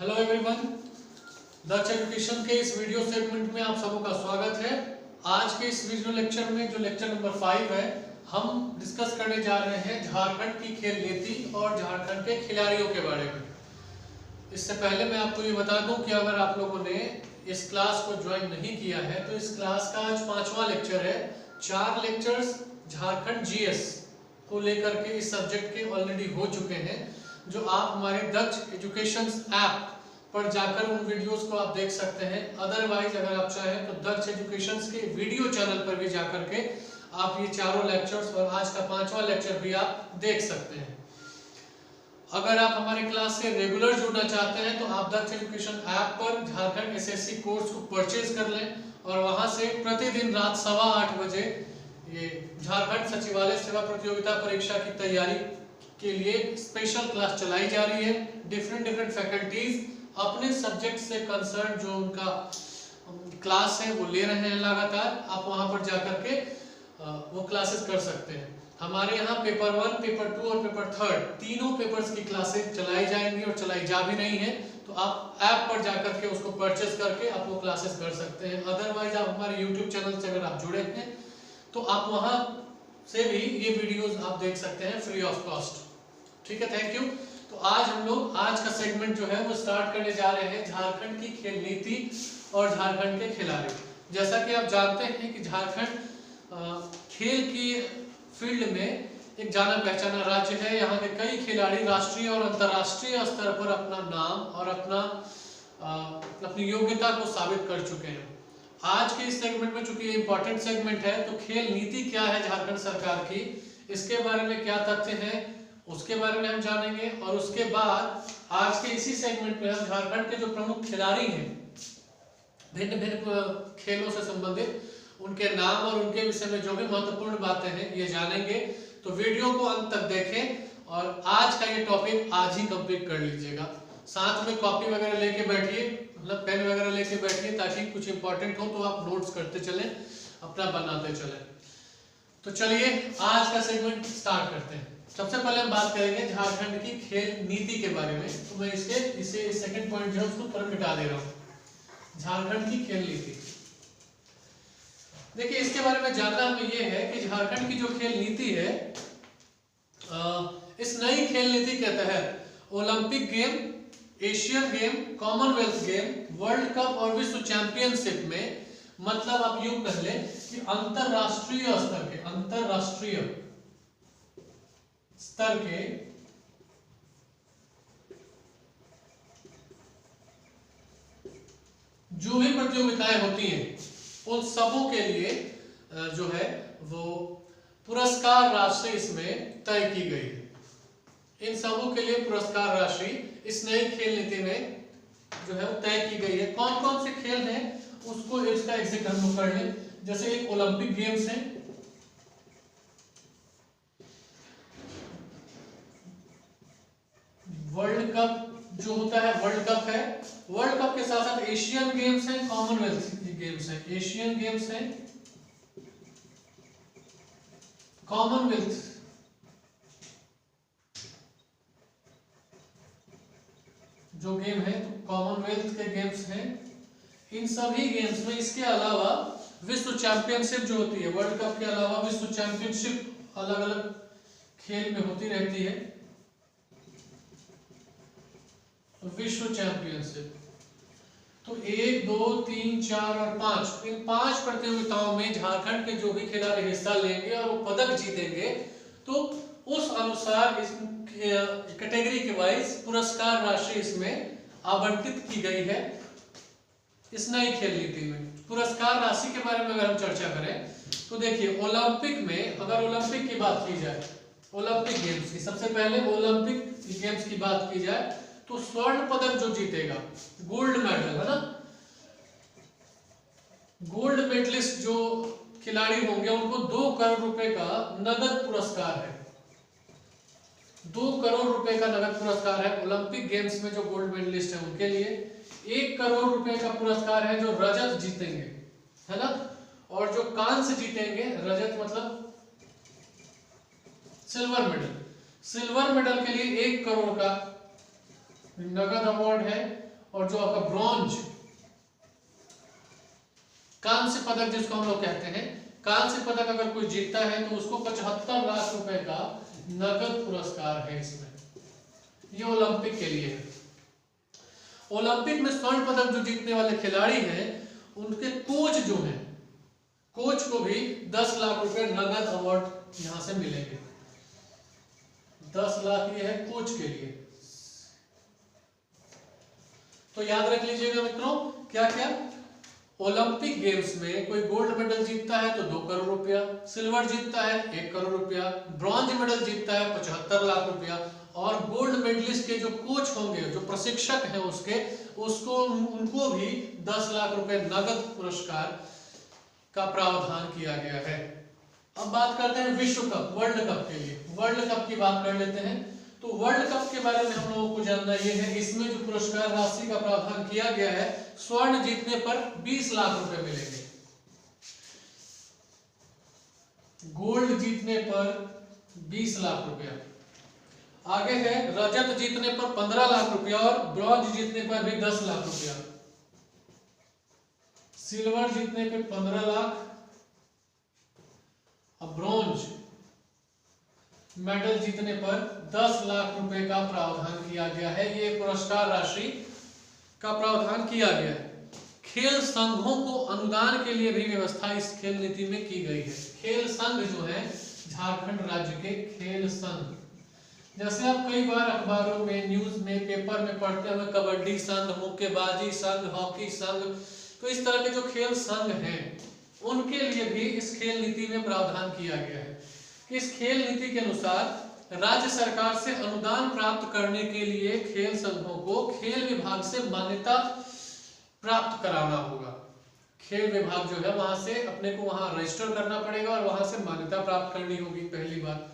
Hello everyone, दक्ष education के इस video segment में आप सबों का स्वागत है। आज के इस वीडियो लेक्चर में जो लेक्चर नंबर 5 है, हम डिस्कस करने जा रहे हैं झारखंड की खेल नीति और झारखंड के खिलाड़ियों के बारे में। इससे पहले मैं आपको ये बता दूं कि अगर आप लोगों ने इस क्लास को ज्वाइन नहीं किया है तो इस क्लास का आज 5वां लेक्चर है। 4 लेक्चर्स झारखंड जीएस को लेकर के इस सब्जेक्ट के ऑलरेडी हो चुके हैं, जो आप हमारे दक्ष एजुकेशन ऐप पर जाकर उन वीडियोस को आप देख सकते हैं। अदरवाइज अगर आप चाहें तो दक्ष एजुकेशन के वीडियो चैनल पर भी जाकर के आप ये चारों लेक्चर्स और आज का 5वां लेक्चर भी आप देख सकते हैं। अगर आप हमारे क्लास से रेगुलर जुड़ना चाहते हैं तो आप दक्ष एजुकेशन ऐप पर झारखंड एसएससी कोर्स को परचेज कर लें और वहां से प्रतिदिन रात 8:15 बजे ये झारखंड सचिवालय सेवा प्रतियोगिता परीक्षा की तैयारी के लिए स्पेशल क्लास चलाई जा रही है। डिफरेंट फैकल्टीज अपने सब्जेक्ट से कंसर्न जो उनका क्लास है वो ले रहे हैं लगातार। आप वहां पर जाकर के वो क्लासेस कर सकते हैं। हमारे यहाँ पेपर 1, पेपर 2 और पेपर 3 तीनों पेपर्स की क्लासेस चलाई जाएंगी और चलाई जा भी रही हैं, तो आप ऐप पर जाकर के उसको परचेस करके आप वो क्लासेस कर सकते हैं। अदरवाइज आप हमारे यूट्यूब चैनल से अगर आप जुड़े हैं तो आप वहां से भी ये वीडियोस आप देख सकते हैं फ्री ऑफ कॉस्ट। ठीक है, थैंक यू। तो आज हम लोग आज का सेगमेंट जो है वो स्टार्ट करने जा रहे हैं झारखंड की खेल नीति और झारखंड के खिलाड़ी। जैसा कि आप जानते हैं कि झारखंड खेल की फील्ड में एक जाना पहचाना राज्य है। यहाँ के कई खिलाड़ी राष्ट्रीय और अंतर्राष्ट्रीय स्तर पर अपना नाम और अपनी योग्यता को साबित कर चुके हैं। आज के इस सेगमेंट में चूंकि ये इंपॉर्टेंट सेगमेंट है, तो खेल नीति क्या है झारखंड सरकार की, इसके बारे में क्या तथ्य है उसके बारे में हम जानेंगे। और उसके बाद आज के इसी सेगमेंट में हम झारखंड के जो प्रमुख खिलाड़ी हैं भिन्न भिन्न खेलों से संबंधित उनके नाम और उनके विषय में जो भी महत्वपूर्ण बातें हैं ये जानेंगे। तो वीडियो को अंत तक देखें और आज का ये टॉपिक आज ही कंप्लीट कर लीजिएगा। साथ में कॉपी वगैरह लेके बैठिए, मतलब पेन वगैरह लेके बैठिए, ताकि कुछ इंपॉर्टेंट हो तो आप नोट्स करते चलें, अपना बनाते चलें। तो चलिए आज का सेगमेंट स्टार्ट करते हैं। सबसे पहले हम बात करेंगे झारखंड की खेल नीति के बारे में। तो मैं इसे सेकंड पॉइंट जो है उसको पर मिटा दे रहा हूँ। झारखंड की खेल नीति, देखिए इसके बारे में जानना हमें ये है कि झारखंड की जो खेल नीति है, इस नई खेल नीति के तहत Olympic game, Asian game, Commonwealth game, world cup और विश्व चैंपियनशिप में, मतलब आप यूं कह लें कि अंतरराष्ट्रीय स्तर के जो भी प्रतियोगिताएं होती हैं उन सबों के लिए जो है वो पुरस्कार राशि इसमें तय की गई है। इन सबों के लिए पुरस्कार राशि इस नई खेल नीति में जो है वो तय की गई है। कौन कौन से खेल हैं उसको इसका एग्जिट हम लोग कर लें। जैसे एक ओलंपिक गेम्स है, वर्ल्ड कप जो होता है वर्ल्ड कप है, वर्ल्ड कप के साथ साथ एशियन गेम्स है, कॉमनवेल्थ गेम्स है, एशियन गेम्स है, कॉमनवेल्थ जो गेम है तो कॉमनवेल्थ के गेम्स हैं। इन सभी गेम्स में इसके अलावा विश्व चैंपियनशिप जो होती है, वर्ल्ड कप के अलावा विश्व चैंपियनशिप अलग अलग खेल में होती रहती है। विश्व चैंपियनशिप तो 1, 2, 3, 4 और 5, इन 5 प्रतियोगिताओं में झारखंड के जो भी खिलाड़ी हिस्सा लेंगे और वो पदक जीतेंगे तो उस अनुसार इस कैटेगरी के वाइज पुरस्कार राशि इसमें आवंटित की गई है। इस नई खेल नीति में पुरस्कार राशि के बारे में अगर हम चर्चा करें तो देखिए ओलंपिक में, अगर ओलंपिक की बात की जाए, ओलंपिक गेम्स की, सबसे पहले ओलंपिक गेम्स की बात की जाए तो स्वर्ण पदक जो जीतेगा, गोल्ड मेडल है ना, गोल्ड मेडलिस्ट जो खिलाड़ी होंगे उनको 2 करोड़ रुपए का नगद पुरस्कार है। 2 करोड़ रुपए का नगद पुरस्कार है ओलंपिक गेम्स में जो गोल्ड मेडलिस्ट है उनके लिए। 1 करोड़ रुपए का पुरस्कार है जो रजत जीतेंगे, है ना, और जो कांस्य जीतेंगे, रजत मतलब सिल्वर मेडल, सिल्वर मेडल के लिए 1 करोड़ का नगद अवार्ड है। और जो आपका ब्रॉन्ज कांस्य पदक जिसको हम लोग कहते हैं, कांस्य पदक अगर कोई जीतता है तो उसको 75 लाख रुपए का नगद पुरस्कार है इसमें। ये ओलंपिक के लिए है। ओलंपिक में स्वर्ण पदक जो जीतने वाले खिलाड़ी हैं उनके कोच जो हैं, कोच को भी 10 लाख रुपए नगद अवार्ड यहां से मिलेंगे। 10 लाख ये है कोच के लिए। तो याद रख लीजिएगा मित्रों, क्या क्या ओलंपिक गेम्स में कोई गोल्ड मेडल जीतता है तो 2 करोड़ रुपया, सिल्वर जीतता है 1 करोड़ रुपया, ब्रॉन्ज मेडल जीतता है 75 लाख रुपया, और गोल्ड मेडलिस्ट के जो कोच होंगे, जो प्रशिक्षक हैं उसको उनको भी 10 लाख रुपए नगद पुरस्कार का प्रावधान किया गया है। अब बात करते हैं विश्व कप, वर्ल्ड कप के लिए। वर्ल्ड कप की बात कर लेते हैं। तो वर्ल्ड कप के बारे में हम लोगों को जानना यह है, इसमें जो पुरस्कार राशि का प्रावधान किया गया है, स्वर्ण जीतने पर 20 लाख रुपए मिलेंगे, गोल्ड जीतने पर 20 लाख रुपया, आगे है रजत जीतने पर 15 लाख रुपया और ब्रॉन्ज जीतने पर भी 10 लाख रुपया, सिल्वर जीतने पे 15 लाख, अब ब्रॉन्ज मेडल जीतने पर 10 लाख रुपए का प्रावधान किया गया है। ये पुरस्कार राशि का प्रावधान किया गया है। खेल संघों को अनुदान के लिए भी व्यवस्था इस खेल नीति में की गई है। खेल संघ जो है झारखंड राज्य के खेल संघ, जैसे आप कई बार अखबारों में, न्यूज में, पेपर में पढ़ते हुए कबड्डी संघ, मुक्केबाजी संघ, हॉकी संघ, तो इस तरह के जो खेल संघ हैं उनके लिए भी इस खेल नीति में प्रावधान किया गया है। इस खेल नीति के अनुसार राज्य सरकार से अनुदान प्राप्त करने के लिए खेल संघों को खेल विभाग से मान्यता प्राप्त कराना होगा। खेल विभाग जो है वहां से अपने को वहां रजिस्टर करना पड़ेगा और वहां से मान्यता प्राप्त करनी होगी, पहली बात,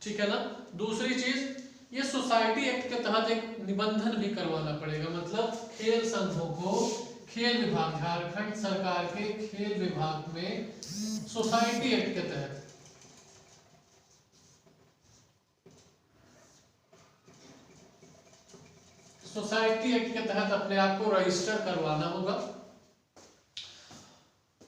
ठीक है ना। दूसरी चीज, ये सोसाइटी एक्ट के तहत एक निबंधन भी करवाना पड़ेगा, मतलब खेल संघों को खेल विभाग, झारखंड सरकार के खेल विभाग में सोसाइटी एक्ट के तहत अपने आप को रजिस्टर करवाना होगा।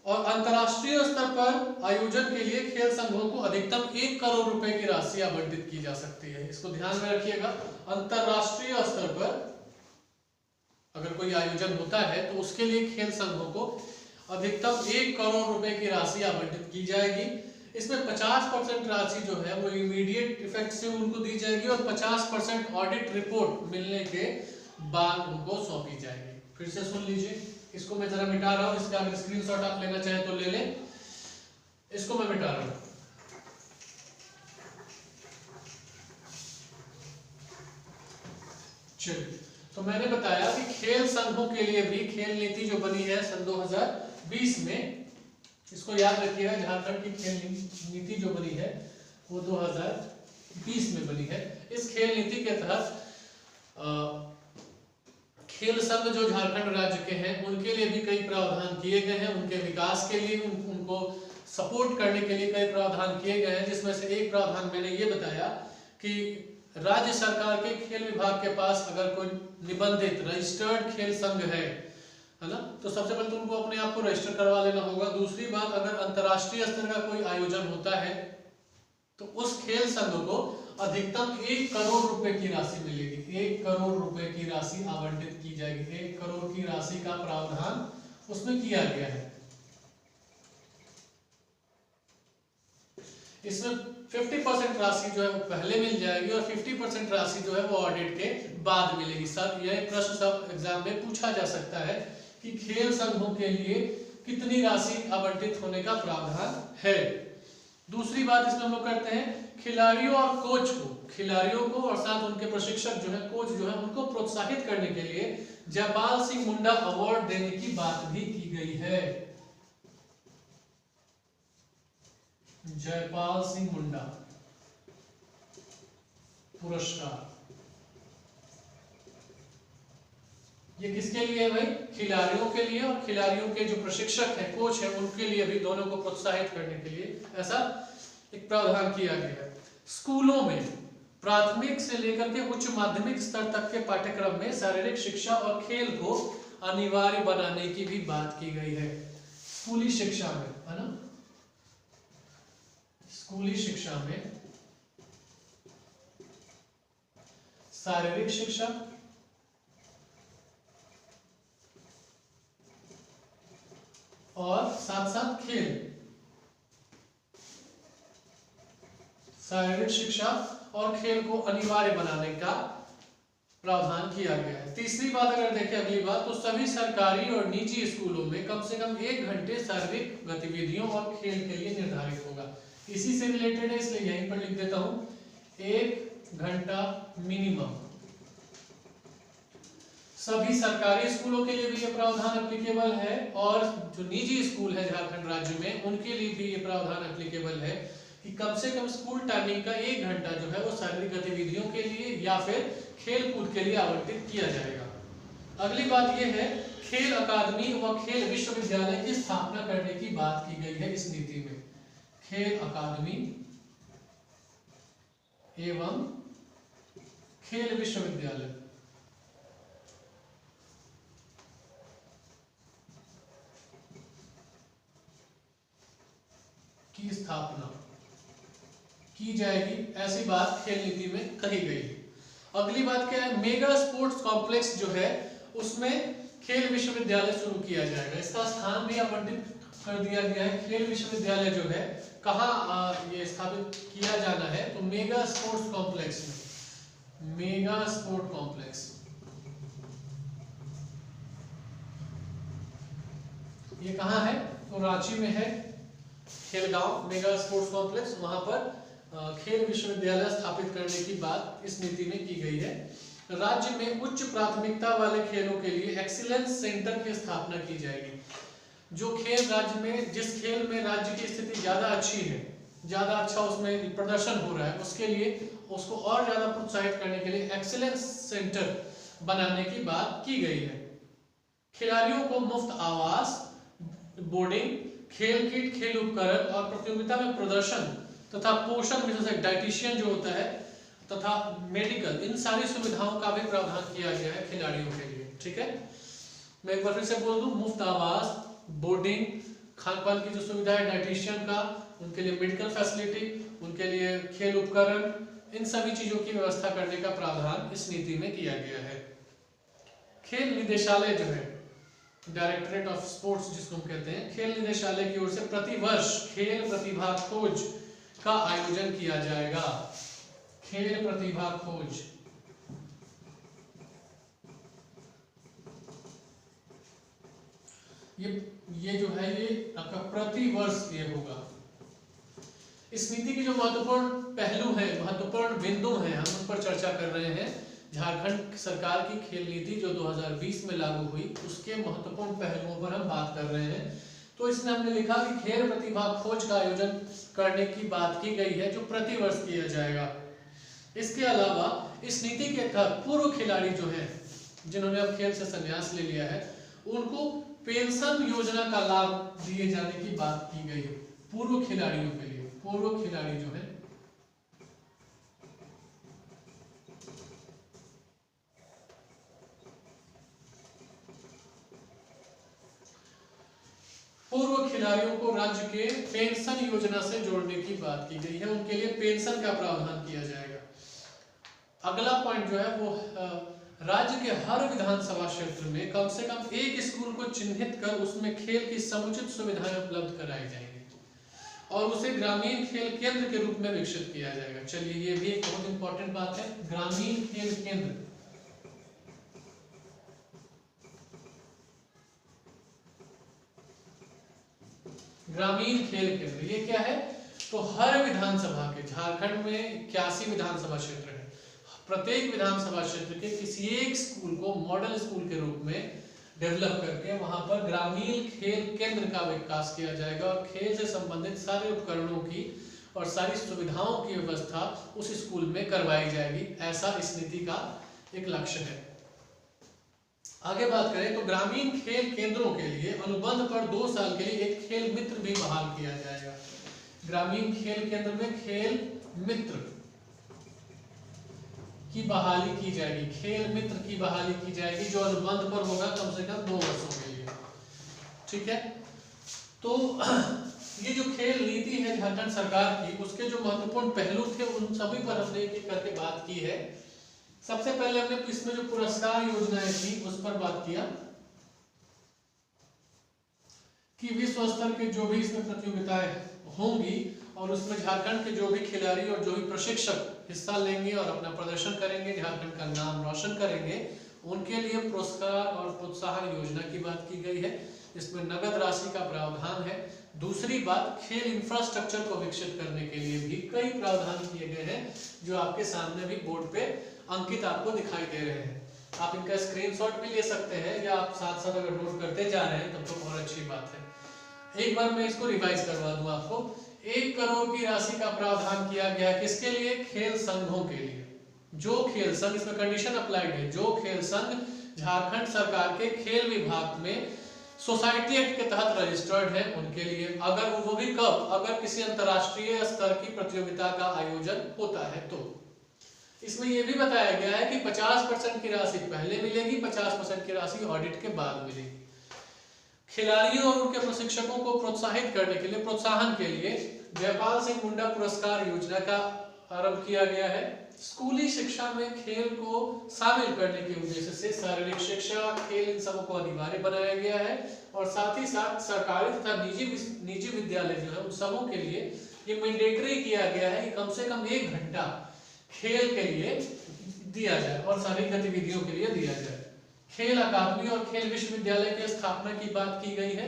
और अंतर्राष्ट्रीय स्तर पर आयोजन के लिए खेल संघों को अधिकतम 1 करोड़ रुपए की राशि आवंटित की जा सकती है। इसको ध्यान में रखिएगा। अंतर्राष्ट्रीय स्तर पर अगर कोई आयोजन होता है तो उसके लिए खेल संघों को अधिकतम 1 करोड़ रुपए की राशि आवंटित की जाएगी। इसमें 50% राशि जो है वो इमीडिएट इफेक्ट से उनको दी जाएगी और 50% ऑडिट रिपोर्ट मिलने के बाद उनको सौंपी जाएगी। फिर से सुन लीजिए, इसको मैं जरा मिटा रहा हूं, इसका अगर स्क्रीनशॉट आप लेना चाहें तो ले लें। इसको मैं मिटा रहा हूं। चलिए, तो मैंने बताया कि खेल संघों के लिए भी खेल नीति जो बनी है सन 2020 में, इसको याद रखिएगा, झारखंड की खेल नीति जो बनी है वो 2020 में बनी है। इस खेल नीति के तहत खेल संघ जो झारखंड राज्य के हैं उनके लिए भी कई प्रावधान किए गए हैं, उनके विकास के लिए, उनको सपोर्ट करने के लिए कई प्रावधान किए गए हैं। जिसमें से एक प्रावधान मैंने ये बताया कि राज्य सरकार के खेल विभाग के पास अगर कोई निबंधित रजिस्टर्ड खेल संघ है ना, तो सबसे पहले तो उनको अपने आप को रजिस्टर करवा लेना होगा। दूसरी बात, अगर अंतर्राष्ट्रीय स्तर का कोई आयोजन होता है तो उस खेल संघ को अधिकतम 1 करोड़ रुपए की राशि मिलेगी। 1 करोड़ रुपए की राशि आवंटित की जाएगी। 1 करोड़ की राशि का प्रावधान उसमें किया गया है। इसमें 50% राशि जो है वो पहले मिल जाएगी और 50% राशि जो है वो ऑडिट के बाद मिलेगी। सर, यह प्रश्न सब एग्जाम में पूछा जा सकता है कि खेल संघों के लिए कितनी राशि आवंटित होने का प्रावधान है। दूसरी बात इसमें हम लोग करते हैं, खिलाड़ियों और कोच को, खिलाड़ियों को और साथ उनके प्रशिक्षक जो है, कोच जो है, उनको प्रोत्साहित करने के लिए जयपाल सिंह मुंडा अवार्ड देने की बात भी की गई है। जयपाल सिंह मुंडा पुरस्कार, ये किसके लिए है भाई? खिलाड़ियों के लिए, और खिलाड़ियों के जो प्रशिक्षक हैं, कोच हैं, उनके लिए भी, दोनों को प्रोत्साहित करने के लिए ऐसा एक प्रावधान किया गया है। स्कूलों में प्राथमिक से लेकर के उच्च माध्यमिक स्तर तक के पाठ्यक्रम में शारीरिक शिक्षा और खेल को अनिवार्य बनाने की भी बात की गई है। स्कूली शिक्षा में, है ना, स्कूली शिक्षा में शारीरिक शिक्षा और साथ साथ खेल, शारीरिक शिक्षा और खेल को अनिवार्य बनाने का प्रावधान किया गया है। तीसरी बात अगर देखें, अगली बात, तो सभी सरकारी और निजी स्कूलों में कम से कम 1 घंटे शारीरिक गतिविधियों और खेल के लिए निर्धारित होगा। इसी से रिलेटेड है, इसलिए यहीं पर लिख देता हूं 1 घंटा मिनिमम। सभी सरकारी स्कूलों के लिए भी ये प्रावधान एप्लीकेबल है और जो निजी स्कूल है झारखंड राज्य में उनके लिए भी ये प्रावधान एप्लीकेबल है कि कम से कम स्कूल टाइमिंग का 1 घंटा जो है वो शारीरिक गतिविधियों के लिए या फिर खेल कूद के लिए आवंटित किया जाएगा। अगली बात यह है, खेल अकादमी व खेल विश्वविद्यालय की स्थापना करने की बात की गई है इस नीति में। खेल अकादमी एवं खेल विश्वविद्यालय की स्थापना की जाएगी, ऐसी बात खेल नीति में कही गई है। अगली बात क्या है, मेगा स्पोर्ट्स कॉम्प्लेक्स जो है उसमें खेल विश्वविद्यालय शुरू किया जाएगा। इसका स्थान भी आवंटित कर दिया गया है। खेल विश्वविद्यालय जो है कहाँ ये स्थापित किया जाना है, तो मेगा स्पोर्ट्स कॉम्प्लेक्स में, मेगा स्पोर्ट कॉम्प्लेक्स ये कहाँ है, तो रांची में है, खेलगांव मेगा स्पोर्ट्स कॉम्प्लेक्स, वहां पर खेल विश्वविद्यालय स्थापित करने की बात इस नीति में की गई है। राज्य में उच्च प्राथमिकता वाले खेलों के लिए एक्सीलेंस सेंटर की स्थापना की जाएगी। जो खेल राज्य में, जिस खेल में राज्य की स्थिति ज्यादा अच्छी है, ज्यादा अच्छा उसमें प्रदर्शन हो रहा है, उसके लिए उसको और ज्यादा प्रोत्साहित करने के लिए एक्सीलेंस सेंटर बनाने की बात की गई है। खिलाड़ियों को मुफ्त आवास, बोर्डिंग, खेल किट, खेल उपकरण और प्रतियोगिता में प्रदर्शन तथा पोषण विशेषज्ञ डाइटिशियन जो होता है तथा मेडिकल, इन सारी सुविधाओं का भी प्रावधान किया गया है खिलाड़ियों के लिए। ठीक है, मैं एक बार फिर से बोल दूं, मुफ्त आवास, बोर्डिंग, खान पान की जो सुविधा है डाइटिशियन का, उनके लिए मेडिकल फैसिलिटी, उनके लिए खेल उपकरण, इन सभी चीजों की व्यवस्था करने का प्रावधान इस नीति में किया गया है। खेल निदेशालय जो है, डायरेक्टरेट ऑफ स्पोर्ट्स जिसको हम कहते हैं, खेल निदेशालय की ओर से प्रतिवर्ष खेल प्रतिभा खोज का आयोजन किया जाएगा। खेल प्रतिभा खोज, ये जो है ये आपका प्रति वर्ष ये होगा। इस नीति की जो महत्वपूर्ण पहलू है, महत्वपूर्ण बिंदु हैं, हम उन पर चर्चा कर रहे हैं। झारखंड सरकार की खेल नीति जो 2020 में लागू हुई, उसके महत्वपूर्ण पहलुओं पर हम बात कर रहे हैं। तो इसमें हमने लिखा कि खेल प्रतिभा खोज का आयोजन करने की बात की गई है, जो प्रति वर्ष किया जाएगा। इसके अलावा इस नीति के तहत पूर्व खिलाड़ी जो है, जिन्होंने अब खेल से संन्यास ले लिया है, उनको पेंशन योजना का लाभ दिए जाने की बात की गई है। पूर्व खिलाड़ियों के लिए, पूर्व खिलाड़ी जो है पूर्व खिलाड़ियों को राज्य के पेंशन योजना से जोड़ने की बात की गई है, उनके लिए पेंशन का प्रावधान किया जाएगा। अगला पॉइंट जो है वो राज्य के हर विधानसभा क्षेत्र में कम से कम एक स्कूल को चिन्हित कर उसमें खेल की समुचित सुविधाएं उपलब्ध कराई जाएंगी और उसे ग्रामीण खेल केंद्र के रूप में विकसित किया जाएगा। चलिए, ये भी एक बहुत इंपॉर्टेंट बात है, ग्रामीण खेल केंद्र। ग्रामीण खेल केंद्र ये क्या है, तो हर विधानसभा के, झारखंड में 81 विधानसभा क्षेत्र है, प्रत्येक विधानसभा क्षेत्र के किसी एक स्कूल को मॉडल स्कूल के रूप में डेवलप करके वहां पर ग्रामीण खेल केंद्र का विकास किया जाएगा और खेल से संबंधित सारे उपकरणों की और सारी सुविधाओं की व्यवस्था उस स्कूल में करवाई जाएगी। ऐसा इस नीति का एक लक्ष्य है। आगे बात करें तो ग्रामीण खेल केंद्रों के लिए अनुबंध पर 2 साल के लिए एक खेल मित्र भी बहाल किया जाएगा। ग्रामीण खेल केंद्र में खेल मित्र की बहाली की जाएगी, खेल मित्र की बहाली की जाएगी, जो अनुबंध पर होगा कम से कम 2 वर्षों के लिए। ठीक है, तो ये जो खेल नीति है झारखंड सरकार की, उसके जो महत्वपूर्ण पहलू थे उन सभी पर हमने एक एक करके बात की है। सबसे पहले हमने इसमें जो पुरस्कार योजनाएं थी उस पर बात किया कि विश्व स्तर के जो भी इसमें प्रतियोगिताएं होंगी और उसमें झारखंड के जो भी खिलाड़ी और जो भी प्रशिक्षक हिस्सा लेंगे और अपना प्रदर्शन करेंगे, झारखंड का नाम रोशन करेंगे, उनके लिए पुरस्कार और प्रोत्साहन योजना की बात की गई है। इसमें नगद राशि का प्रावधान है। दूसरी बात, खेल इंफ्रास्ट्रक्चर को विकसित करने के लिए भी कई प्रावधान किए गए हैं, जो आपके सामने भी बोर्ड पे अंकित आपको दिखाई दे रहे हैं। आप इनका स्क्रीनशॉट भी ले सकते हैं या आप साथ साथ अगर नोट करते जा रहे हैं तब तो बहुत अच्छी बात है। एक बार मैं इसको रिवाइज करवा दूं आपको। 1 करोड़ की राशि का प्रावधान किया गया है किसके लिए? खेल संघों के लिए। जो खेल संघ, इसमें कंडीशन अप्लाइड है, जो खेल संघ झारखंड सरकार के खेल विभाग में सोसाइटी एक्ट के तहत रजिस्टर्ड है उनके लिए। अगर वो भी कब? अगर किसी अंतरराष्ट्रीय स्तर की प्रतियोगिता का आयोजन होता है तो। इसमें यह भी बताया गया है कि 50% की राशि पहले मिलेगी, 50% की राशि ऑडिट के बाद मिलेगी। खिलाड़ियों और उनके प्रशिक्षकों को प्रोत्साहित करने के लिए, प्रोत्साहन के लिए जयपाल सिंह मुंडा पुरस्कार योजना का आरंभ किया गया है। स्कूली शिक्षा में खेल को शामिल करने के उद्देश्य से शारीरिक शिक्षा, खेल, इन सबको अनिवार्य बनाया गया है। और साथ ही साथ सरकारी तथा निजी विद्यालय जो है उन सबों के लिए ये मैंडेटरी किया गया है कि कम से कम 1 घंटा खेल के लिए दिया जाए और शारीरिक गतिविधियों के लिए दिया जाए। खेल अकादमी और खेल विश्वविद्यालय की स्थापना की बात की गई है।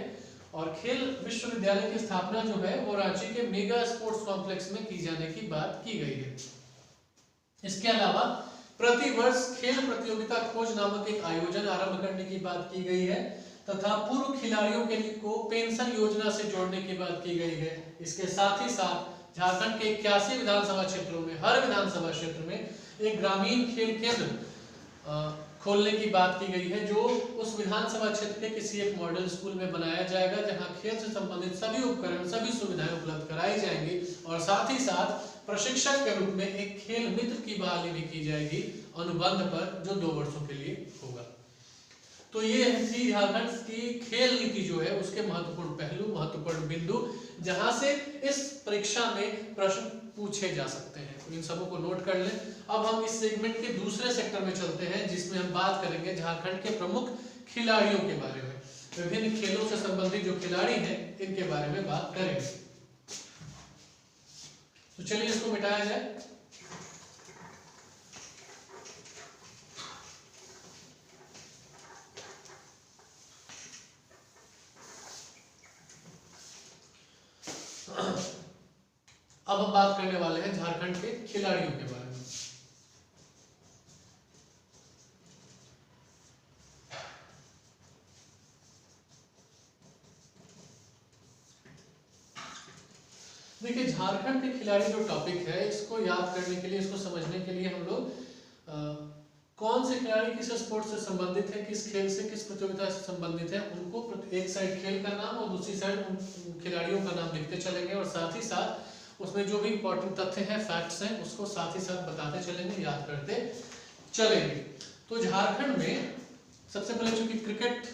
और खेल विश्वविद्यालय की स्थापना जो है वो रांची के मेगा स्पोर्ट्स कॉम्प्लेक्स में की जाने की बात की गई है। इसके अलावा प्रति वर्ष खेल प्रतियोगिता खोज नामक एक आयोजन आरंभ करने की बात की गई है तथा पूर्व खिलाड़ियों के लिए को पेंशन योजना से जोड़ने की बात की गई है। इसके साथ ही साथ झारखंड के 81 विधानसभा क्षेत्रों में, हर विधानसभा क्षेत्र में एक ग्रामीण खेल केंद्र खोलने की बात की गई है, जो उस विधानसभा क्षेत्र के किसी एक मॉडल स्कूल में बनाया जाएगा, जहां खेल से संबंधित सभी उपकरण, सभी सुविधाएं उपलब्ध कराई जाएंगी। और साथ ही साथ प्रशिक्षक के रूप में एक खेल मित्र की बहाली भी की जाएगी अनुबंध पर, जो 2 वर्षों के लिए होगा। तो ये थी झारखंड की खेल नीति जो है उसके महत्वपूर्ण पहलू, महत्वपूर्ण बिंदु, जहां से इस परीक्षा में प्रश्न पूछे जा सकते हैं। इन सबों को नोट कर लें। अब हम इस सेगमेंट के दूसरे सेक्टर में चलते हैं, जिसमें हम बात करेंगे झारखंड के प्रमुख खिलाड़ियों के बारे में। विभिन्न खेलों से संबंधित जो खिलाड़ी हैं इनके बारे में बात करेंगे। तो चलिए इसको मिटाया जाए। अब हम बात करने वाले हैं झारखंड के खिलाड़ियों के बारे में। देखिए, झारखंड के खिलाड़ी जो टॉपिक है, इसको याद करने के लिए, इसको समझने के लिए हम लोग कौन से खिलाड़ी किस स्पोर्ट से संबंधित है, किस खेल से, किस प्रतियोगिता से संबंधित है, उनको एक साइड खेल का नाम और दूसरी साइड उन खिलाड़ियों का नाम लिखते चलेंगे। और साथ ही साथ उसमें जो भी इंपॉर्टेंट तथ्य हैं, फैक्ट्स हैं, उसको साथ ही साथ बताते चलेंगे, याद करते चलेंगे। तो झारखंड में सबसे पहले चूंकि क्रिकेट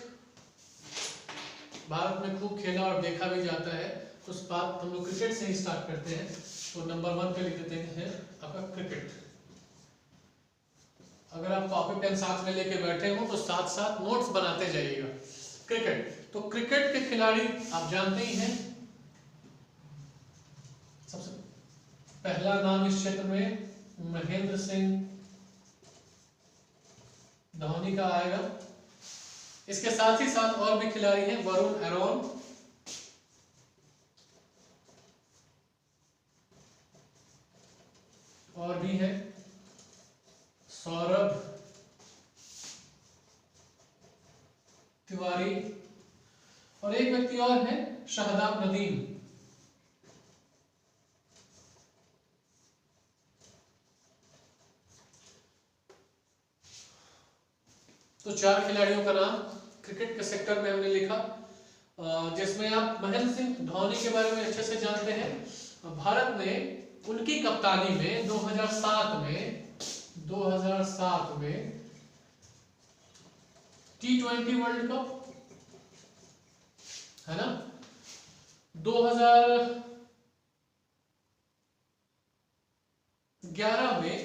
भारत में खूब खेला और देखा भी जाता है, तो उस बात हम लोग क्रिकेट से ही स्टार्ट करते हैं। तो नंबर 1 पे लिख देते हैं आपका क्रिकेट। अगर आप कॉपी पेन साथ में लेके बैठे हो तो साथ साथ नोट्स बनाते जाइएगा। क्रिकेट, तो क्रिकेट के खिलाड़ी आप जानते ही हैं। सबसे पहला नाम इस क्षेत्र में महेंद्र सिंह धोनी का आएगा। इसके साथ ही साथ और भी खिलाड़ी हैं, वरुण एरोन, और भी है सौरभ तिवारी, और एक व्यक्ति और है शाहदाब नदीम। तो 4 खिलाड़ियों का नाम क्रिकेट के सेक्टर में हमने लिखा, जिसमें आप महेंद्र सिंह धोनी के बारे में अच्छे से जानते हैं। भारत ने उनकी कप्तानी में 2007 में 2007 में T20 वर्ल्ड कप, है ना। 2011 में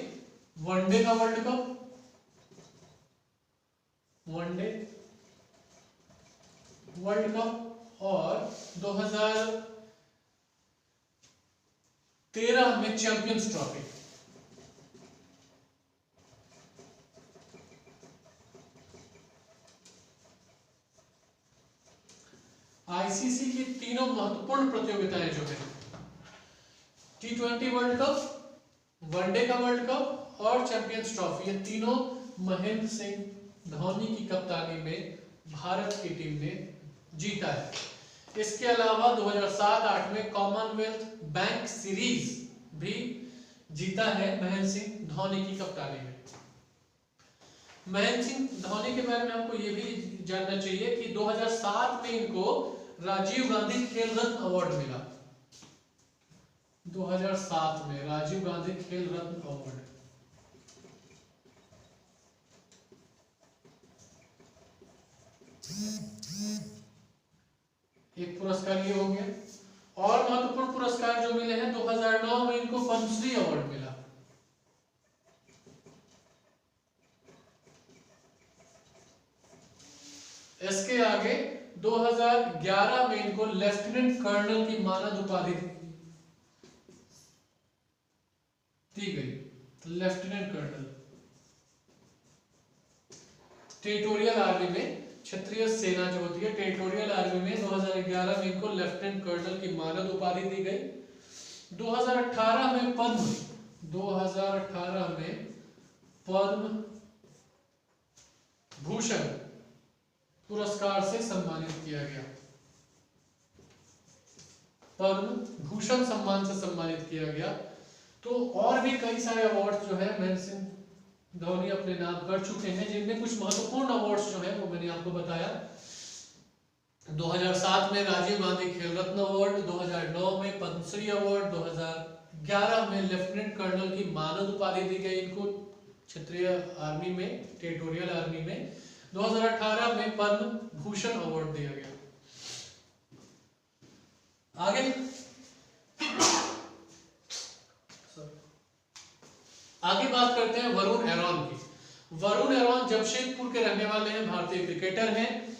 वनडे का world cup, one day world cup, और 2013 में चैंपियंस ट्रॉफी। आईसीसी की तीनों महत्वपूर्ण प्रतियोगिताएं जो है, T20 वर्ल्ड कप, वनडे का वर्ल्ड कप और चैंपियंस ट्रॉफी, ये तीनों महेंद्र सिंह धोनी की कप्तानी में भारत की टीम ने जीता है। इसके अलावा 2007-8 में कॉमनवेल्थ बैंक सीरीज भी जीता है महेंद्र सिंह धोनी की कप्तानी में। महेंद्र सिंह धोनी के बारे में आपको ये भी जानना चाहिए कि 2007 में इनको राजीव गांधी खेल रत्न अवार्ड मिला। 2007 में राजीव गांधी खेल रत्न अवार्ड। एक पुरस्कार ये हो गया। और महत्वपूर्ण पुरस्कार जो मिले हैं, 2009 में इनको पद्मश्री अवार्ड मिला। इसके आगे 2011 में इनको लेफ्टिनेंट कर्नल की मानद उपाधि दी गई। लेफ्टिनेंट कर्नल टेरिटोरियल आर्मी में, क्षेत्रीय सेना जो होती है टेरिटोरियल आर्मी में, 2011 में इनको लेफ्टिनेंट कर्नल की मानद उपाधि दी गई। 2018 में पद्म भूषण पुरस्कार से सम्मानित किया गया। पद्म भूषण सम्मान से सम्मानित किया गया। तो और भी कई सारे अवार्ड जो है महेंद्र सिंह धोनी अपने नाम कर चुके हैं, जिनमें कुछ महत्वपूर्ण अवार्ड्स जो है वो मैंने आपको बताया। 2007 में राजीव गांधी खेल रत्न अवार्ड, 2009 में पद्मश्री अवार्ड, 2011 में लेफ्टिनेंट कर्नल की मानद उपाधि दी गई इनको क्षेत्रीय आर्मी में, टेरिटोरियल आर्मी में। 2018 में पद्म भूषण अवार्ड दिया गया। आगे बात करते हैं वरुण एरॉन की। वरुण एरॉन जमशेदपुर के रहने वाले हैं, भारतीय क्रिकेटर हैं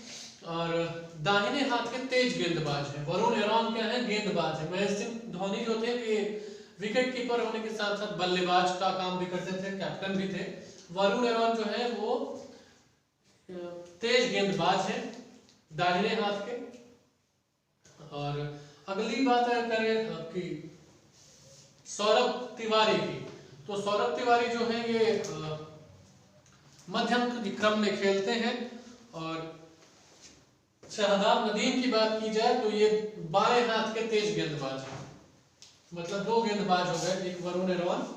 और दाहिने हाथ के तेज गेंदबाज हैं। वरुण एरॉन क्या है? गेंदबाज है। महेंद्र सिंह धोनी जो थे ये विकेट कीपर होने के साथ साथ बल्लेबाज का काम भी करते थे, कैप्टन भी थे। वरुण एरॉन जो है वो तेज गेंदबाज है दाहिने हाथ के। और अगली बात करें आपकी सौरभ तिवारी की, तो सौरभ तिवारी जो है ये मध्यम क्रम में खेलते हैं। और शहजाद नदीम की बात की जाए तो ये बाएं हाथ के तेज गेंदबाज हैं। मतलब दो गेंदबाज हो गए, एक वरुण एरॉन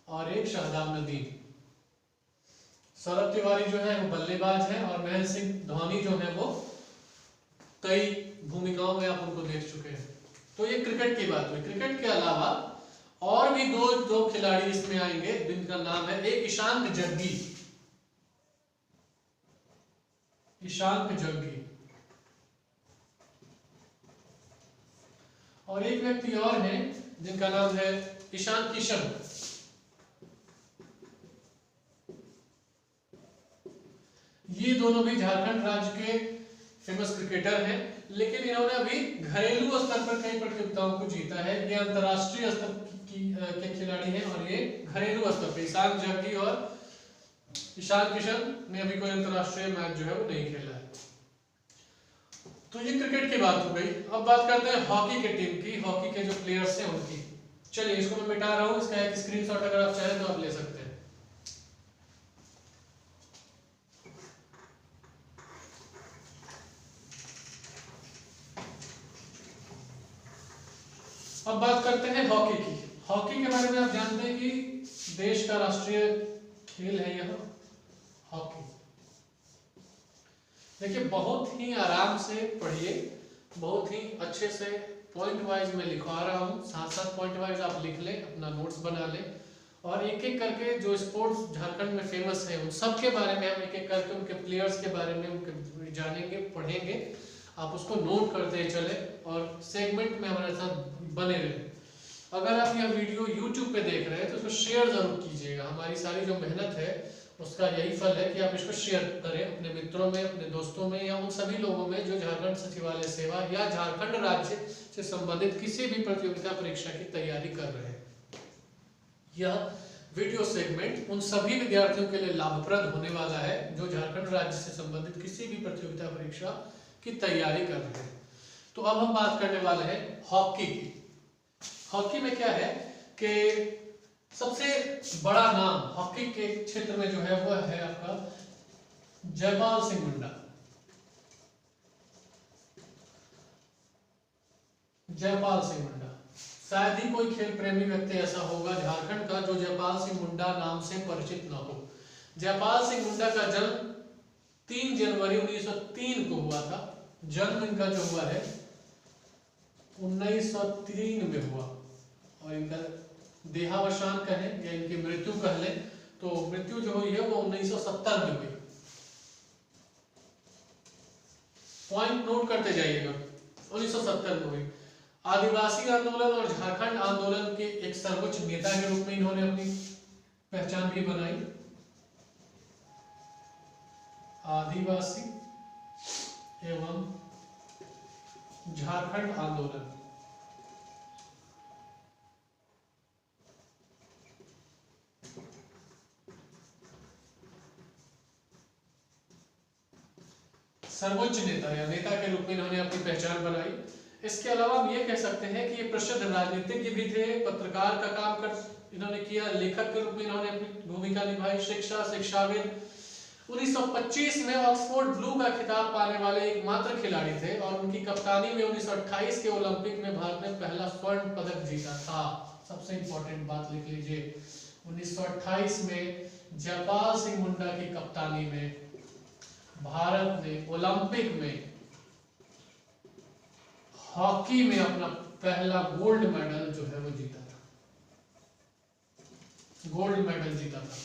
और एक शहजाद नदीम। सौरभ तिवारी जो है वो बल्लेबाज है और महेंद्र सिंह धोनी जो है वो कई भूमिकाओं में आप उनको देख चुके हैं। तो ये क्रिकेट की बात हुई। क्रिकेट के अलावा और भी दो खिलाड़ी इसमें आएंगे जिनका नाम है, एक ईशांक जग्गी। ईशांक जग्गी और एक व्यक्ति और है जिनका नाम है ईशान किशन। ये दोनों भी झारखंड राज्य के फेमस क्रिकेटर हैं, लेकिन इन्होंने अभी घरेलू स्तर पर कई प्रतियोगिताओं को जीता है। ये अंतरराष्ट्रीय स्तर के खिलाड़ी हैं और ये घरेलू स्तर पर ईशान जग्गी और ईशान किशन ने अभी कोई अंतरराष्ट्रीय मैच जो है वो नहीं खेला है। तो ये क्रिकेट की बात हो गई। अब बात करते हैं हॉकी के टीम की, हॉकी के जो प्लेयर्स हैं उनकी। चलिए इसको मैं मिटा रहा हूं, इसका एक स्क्रीनशॉट अगर आप चाहें तो आप ले सकते हैं। अब बात करते हैं हॉकी की। हॉकी के बारे में आप जानते हैं कि देश का राष्ट्रीय खेल है यह हॉकी। देखिए बहुत ही आराम से पढ़िए, बहुत ही अच्छे से पॉइंट वाइज मैं लिखवा रहा हूँ, साथ साथ पॉइंट वाइज आप लिख लें, अपना नोट्स बना लें और एक एक करके जो स्पोर्ट्स झारखंड में फेमस है उन सब के बारे में हम एक एक करके उनके प्लेयर्स के बारे में उनके जानेंगे, पढ़ेंगे। आप उसको नोट करते चले और सेगमेंट में हमारे साथ बने रहे। अगर आप यह वीडियो YouTube पे देख रहे हैं तो इसको शेयर जरूर कीजिएगा। हमारी सारी जो मेहनत है उसका यही फल है कि आप इसको शेयर करें अपने मित्रों में, अपने दोस्तों में, या उन सभी लोगों में जो झारखंड सचिवालय सेवा या झारखंड राज्य से संबंधित किसी भी प्रतियोगिता परीक्षा की तैयारी कर रहे हैं। यह वीडियो सेगमेंट उन सभी विद्यार्थियों के लिए लाभप्रद होने वाला है जो झारखंड राज्य से संबंधित किसी भी प्रतियोगिता परीक्षा की तैयारी कर रहे हैं। तो अब हम बात करने वाले हैं हॉकी की। हॉकी में क्या है कि सबसे बड़ा नाम हॉकी के क्षेत्र में जो है वह है आपका जयपाल सिंह मुंडा। जयपाल सिंह मुंडा, शायद ही कोई खेल प्रेमी व्यक्ति ऐसा होगा झारखंड का जो जयपाल सिंह मुंडा नाम से परिचित न हो। जयपाल सिंह मुंडा का जन्म 3 जनवरी 1903 को हुआ था। जन्म इनका जो हुआ है 1903 में हुआ, और इनका देहावसान कहें या इनकी मृत्यु कह लें तो मृत्यु जो हुई है वो 1970 में हुई। पॉइंट नोट करते जाइएगा, 1970 में हुई। आदिवासी आंदोलन और झारखंड आंदोलन के एक सर्वोच्च नेता के रूप में इन्होंने अपनी पहचान भी बनाई। आदिवासी एवं झारखंड आंदोलन, सर्वोच्च नेता या नेता के रूप में इन्होंने अपनी पहचान बनाई। इसके अलावा हम ये कह सकते हैं कि ये प्रसिद्ध राजनीतिज्ञ भी थे, पत्रकार का काम कर इन्होंने किया, लेखक के रूप में इन्होंने अपनी भूमिका निभाई, शिक्षाविद। 1925 में ऑक्सफोर्ड ब्लू का खिताब पाने वाले एकमात्र खिलाड़ी थे और उनकी कप्तानी में 1928 के ओलंपिक में भारत ने पहला स्वर्ण पदक जीता था। सबसे इंपॉर्टेंट बात लिख लीजिए, 1928 में जयपाल सिंह मुंडा की कप्तानी में भारत ने ओलंपिक में हॉकी में अपना पहला गोल्ड मेडल जो है वो जीता था। गोल्ड मेडल जीता था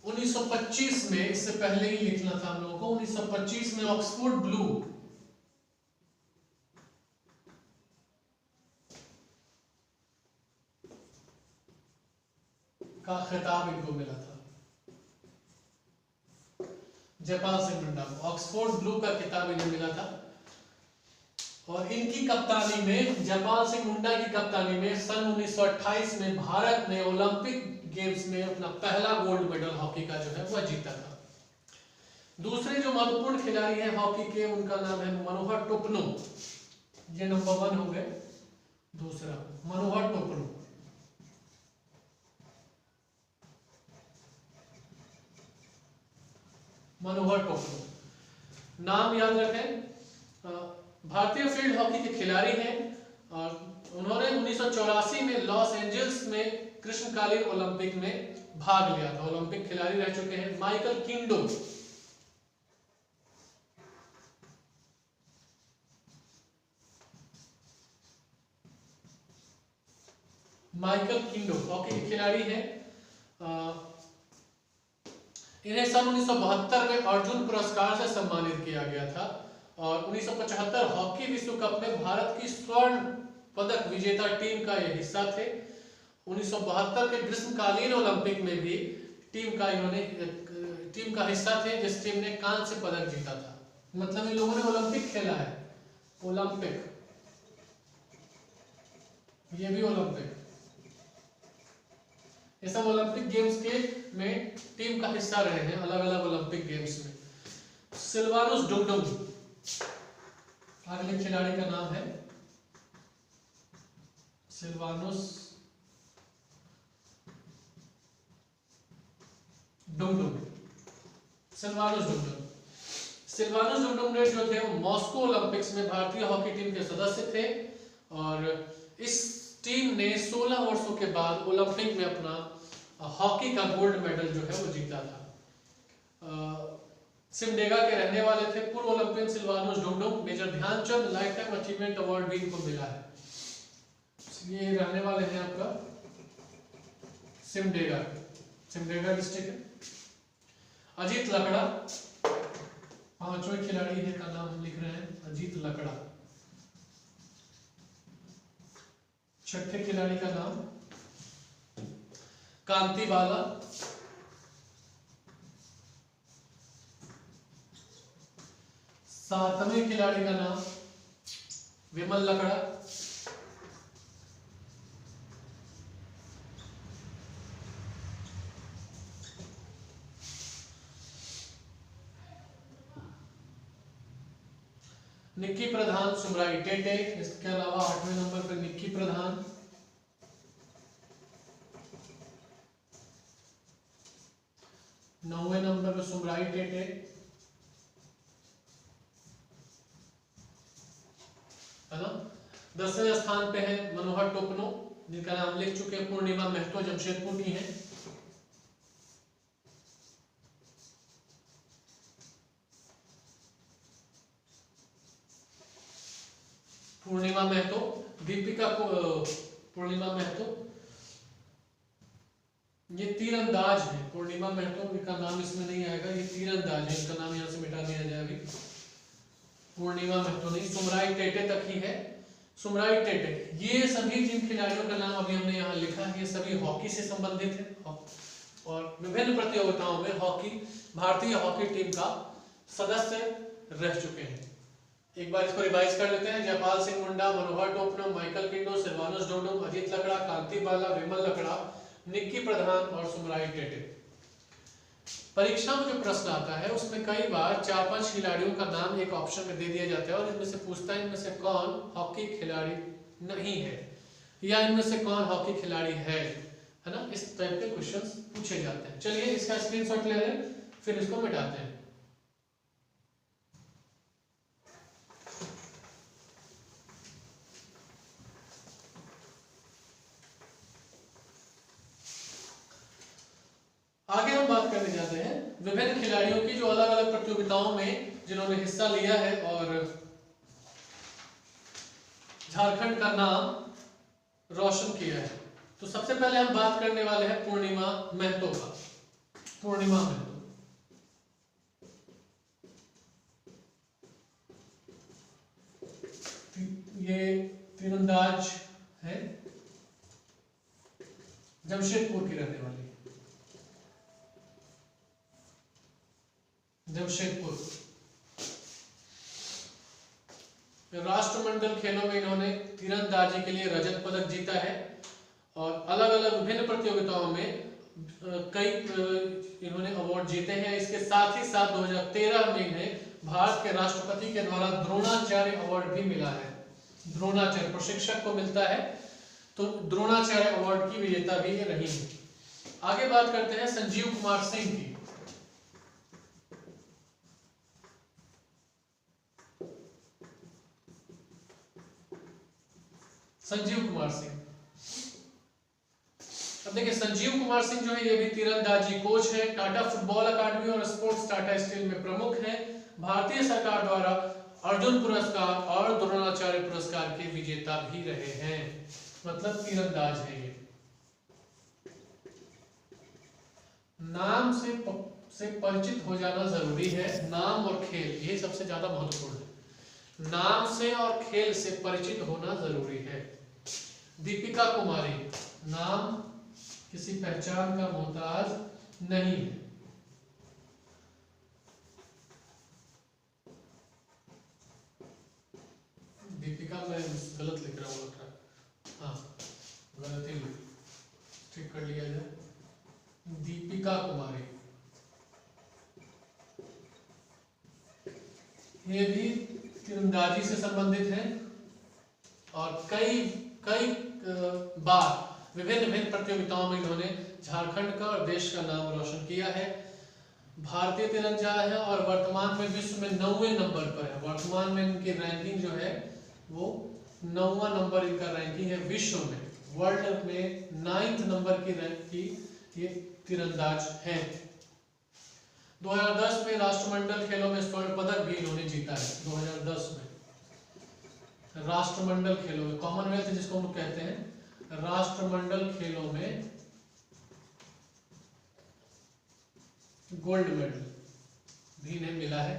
1925 में। इससे पहले ही लिखना था हम लोगों को, 1925 में ऑक्सफोर्ड ब्लू का खिताब इनको मिला था। जयपाल सिंह मुंडा को ऑक्सफोर्ड ब्लू का खिताब इन्हें मिला था, और इनकी कप्तानी में, जयपाल सिंह मुंडा की कप्तानी में सन 1928 में भारत ने ओलंपिक गेम्स में अपना पहला गोल्ड मेडल हॉकी का जो है वह जीता था। दूसरे जो महत्वपूर्ण खिलाड़ी हैं हॉकी के, उनका नाम है मनोहर टोपनो। ये नंबर 1 हो गए। दूसरा मनोहर टोपनो, मनोहर टोपनो नाम याद रखें। भारतीय फील्ड हॉकी के खिलाड़ी हैं और उन्होंने 1984 में लॉस एंजल्स में ग्रीष्मकालीन ओलंपिक में भाग लिया था। ओलंपिक खिलाड़ी रह चुके हैं। माइकल किंडो, माइकल किंडो हॉकी के खिलाड़ी हैं। इन्हें सन 1972 में अर्जुन पुरस्कार से सम्मानित किया गया था और 1975 हॉकी विश्व कप में भारत की स्वर्ण पदक विजेता टीम का यह हिस्सा थे। 1972 के ग्रीष्मकालीन ओलंपिक में भी टीम का हिस्सा थे जिस टीम ने कांस्य पदक जीता था। मतलब इन लोगों ने ओलंपिक खेला है। ओलंपिक, ये भी ओलंपिक, ये सब ओलंपिक गेम्स के में टीम का हिस्सा रहे हैं, अलग अलग ओलंपिक गेम्स में। सिल्वानुस डुगडुग अगले खिलाड़ी का नाम है, सिल्वानुस डुगडुग। सिल्वानुस डुगडुग ने जो थे वो मॉस्को ओलंपिक्स में भारतीय हॉकी टीम के सदस्य थे और इस टीम ने 16 वर्षों के बाद ओलंपिक में अपना हॉकी का गोल्ड मेडल जो है वो जीता था। सिमडेगा के रहने वाले थे। पूर्व olympian Sylvanus Dungdung major Dhyan Chand lifetime achievement award भी इनको मिला है। ये रहने वाले हैं आपका सिमडेगा, सिमडेगा डिस्ट्रिक्ट है। अजीत लकड़ा, पांचवें खिलाड़ी है का नाम हम लिख रहे हैं अजीत लकड़ा। छठे खिलाड़ी का नाम कांति बाला। सातवें खिलाड़ी का नाम विमल लकड़ा। निक्की प्रधान सुमराई टेटे। इसके अलावा 8वें नंबर पर निक्की प्रधान। नौवें नंबर पर सुमराई टेटे। है ना। 10वें स्थान पे है मनोहर टोपनो, जिनका नाम लिख चुके हैं। पूर्णिमा महतो जमशेदपुर की है। पूर्णिमा महतो, दीपिका पूर्णिमा महतो ये तीरंदाज है। पूर्णिमा महतो इनका नाम इसमें नहीं आएगा, ये तीरंदाज है, इनका नाम यहाँ से मिटा दिया जाए अभी। पूर्णिमा महतो नहीं, सुमराई टेटे तक ही है। सुमराई टेटे, ये सभी जिन खिलाड़ियों का नाम अभी हमने यहाँ लिखा है, ये सभी हॉकी से संबंधित है और विभिन्न प्रतियोगिताओं में हॉकी, भारतीय हॉकी टीम का सदस्य रह चुके हैं। एक बार इसको रिवाइज कर लेते हैं। जयपाल सिंह मुंडा, मनोहर टोपनो, माइकल किंडो, सिल्वानोस डोडुम, अजीत लकड़ा, कांति बाला, विमल लकड़ा, निक्की प्रधान और सुमराई टेटे। परीक्षा में जो प्रश्न आता है उसमें कई बार 4-5 खिलाड़ियों का नाम एक ऑप्शन में दे दिया जाता है और इनमें से पूछता है इनमें से कौन हॉकी खिलाड़ी नहीं है या इनमें से कौन हॉकी खिलाड़ी है ना। इस टाइप के क्वेश्चंस पूछे जाते हैं। चलिए इसका स्क्रीनशॉट ले लें, फिर इसको मिटाते हैं। आगे हम बात करने जाते हैं विभिन्न खिलाड़ियों की जो अलग अलग प्रतियोगिताओं में जिन्होंने हिस्सा लिया है और झारखंड का नाम रोशन किया है। तो सबसे पहले हम बात करने वाले हैं पूर्णिमा महतो का। पूर्णिमा महतो ये तीरंदाज है, जमशेदपुर की रहने वाली, जमशेदपुर। राष्ट्रमंडल खेलों में इन्होंने तीरंदाजी के लिए रजत पदक जीता है और अलग अलग विभिन्न प्रतियोगिताओं में कई इन्होंने अवार्ड जीते हैं। इसके साथ ही साथ 2013 में इन्हें भारत के राष्ट्रपति के द्वारा द्रोणाचार्य अवार्ड भी मिला है। द्रोणाचार्य प्रशिक्षक को मिलता है, तो द्रोणाचार्य अवार्ड की विजेता भी ये रही है। आगे बात करते हैं संजीव कुमार सिंह की। संजीव कुमार सिंह, अब देखिए संजीव कुमार सिंह जो है ये भी तीरंदाजी कोच है, टाटा फुटबॉल अकादमी और स्पोर्ट्स टाटा स्टील में प्रमुख है। भारतीय सरकार द्वारा अर्जुन पुरस्कार और द्रोणाचार्य पुरस्कार के विजेता भी रहे हैं, मतलब तीरंदाज है ये। नाम से परिचित हो जाना जरूरी है। नाम और खेल ये सबसे ज्यादा महत्वपूर्ण है। नाम से और खेल से परिचित होना जरूरी है। दीपिका कुमारी, नाम किसी पहचान का मोहताज नहीं है। दीपिका मैं गलत लिख रहा हूँ, हाँ गलती ठीक कर लिया जाए। दीपिका कुमारी ये भी तीरंदाजी से संबंधित है और कई बार विभिन्न विभिन्न प्रतियोगिताओं में इन्होंने झारखंड का और देश का नाम रोशन किया है। भारतीय तीरंदाज है और वर्तमान में विश्व में 9वें नंबर पर है। वर्तमान में इनकी रैंकिंग जो है वो 9वां नंबर इनका रैंकिंग है विश्व में। वर्ल्ड में 9th नंबर की रैंक की ये तीरंदाज है। 2010 में राष्ट्रमंडल खेलों में स्वर्ण पदक भी इन्होंने जीता है। 2010 में राष्ट्रमंडल खेलों में, कॉमनवेल्थ जिसको हम कहते हैं, राष्ट्रमंडल खेलों में गोल्ड मेडल भी इन्हें मिला है।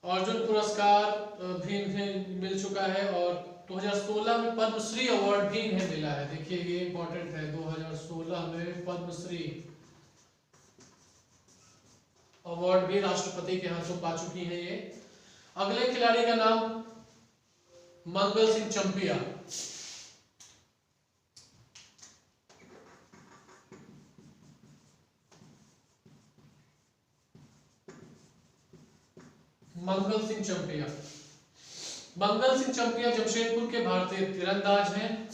अर्जुन पुरस्कार भी इन्हें मिल चुका है और 2016 में पद्मश्री अवार्ड भी इन्हें मिला है। देखिए ये इंपॉर्टेंट है, 2016 में पद्मश्री अवार्ड भी राष्ट्रपति के हाथों पा चुकी है ये। अगले खिलाड़ी का नाम मंगल सिंह चंपिया। मंगल सिंह चंपिया जमशेदपुर के भारतीय तीरंदाज हैं।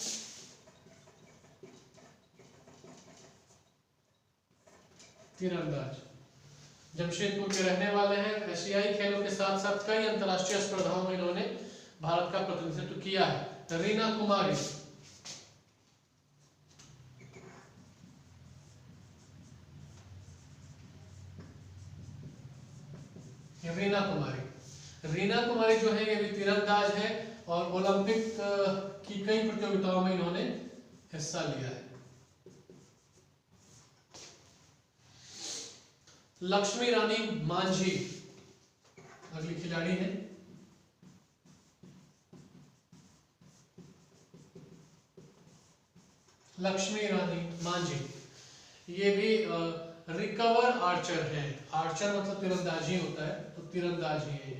जमशेदपुर के रहने वाले हैं। एशियाई खेलों के साथ साथ कई अंतर्राष्ट्रीय स्पर्धाओं में इन्होंने भारत का प्रतिनिधित्व किया है। रीना कुमारी जो है ये भी तीरंदाज है और ओलंपिक की कई प्रतियोगिताओं में इन्होंने हिस्सा लिया है। लक्ष्मी रानी मांझी अगली खिलाड़ी है। लक्ष्मी रानी मांझी ये भी रिकवर आर्चर है। आर्चर मतलब तीरंदाजी होता है, तो तीरंदाजी है ये।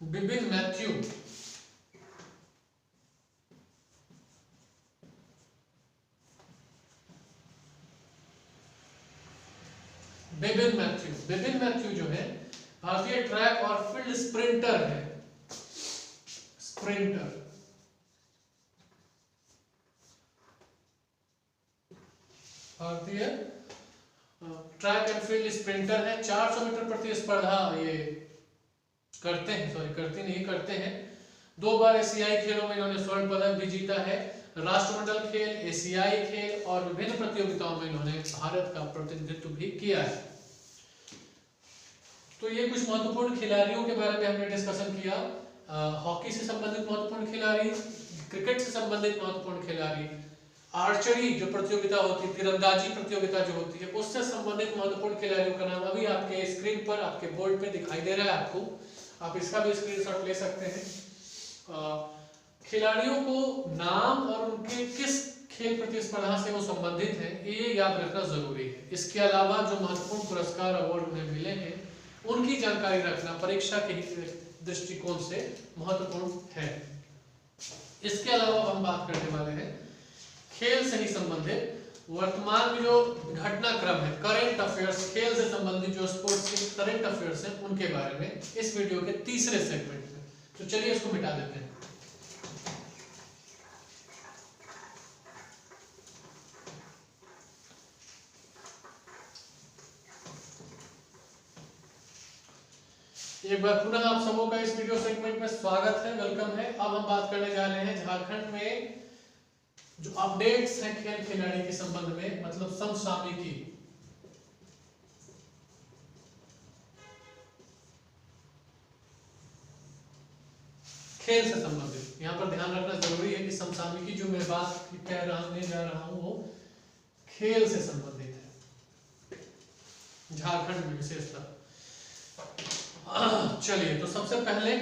बिबिन मैथ्यू जो है भारतीय ट्रैक और फील्ड स्प्रिंटर है। भारतीय ट्रैक एंड फील्ड स्प्रिंटर है। 400 मीटर प्रतिस्पर्धा ये करते हैं। 2 बार एशियाई खेलों में इन्होंने स्वर्ण पदक भी जीता है। राष्ट्रमंडल खेल, एशियाई खेल और विभिन्न प्रतियोगिताओं में इन्होंने भारत का प्रतिनिधित्व भी किया है। तो ये कुछ महत्वपूर्ण खिलाड़ियों के बारे में हमने डिस्कशन किया। हॉकी से संबंधित महत्वपूर्ण खिलाड़ी, क्रिकेट से संबंधित महत्वपूर्ण खिलाड़ी, आर्चरी जो प्रतियोगिता होती है, तीरंदाजी प्रतियोगिता जो होती है, उससे संबंधित महत्वपूर्ण खिलाड़ियों का नाम अभी आपके स्क्रीन पर, आपके बोर्ड पे दिखाई दे रहा है आपको। आप इसका भी स्क्रीनशॉट ले सकते हैं। खिलाड़ियों को नाम और उनके किस खेल प्रतिस्पर्धा से वो संबंधित हैं ये याद रखना जरूरी है। इसके अलावा जो महत्वपूर्ण पुरस्कार अवार्ड उन्हें मिले हैं उनकी जानकारी रखना परीक्षा के दृष्टिकोण से महत्वपूर्ण है। इसके अलावा हम बात करने वाले हैं खेल से ही संबंधित वर्तमान में जो घटनाक्रम है, करंट अफेयर्स, खेल से संबंधित जो स्पोर्ट्स के करंट अफेयर्स हैं उनके बारे में इस वीडियो के तीसरे सेगमेंट में। तो चलिए इसको मिटा देते हैं। एक बार पुनः आप सबों का इस वीडियो सेगमेंट में स्वागत है, वेलकम है। अब हम बात करने जा रहे हैं झारखंड में जो अपडेट्स हैं खेल खिलाड़ी के संबंध में, मतलब समसामयिकी। खेल से संबंधित यहाँ पर ध्यान रखना जरूरी है कि समसामयिकी जो मैं बात कहने जा रहा हूं वो खेल से संबंधित है, झारखंड में विशेषतः। चलिए, तो सबसे पहले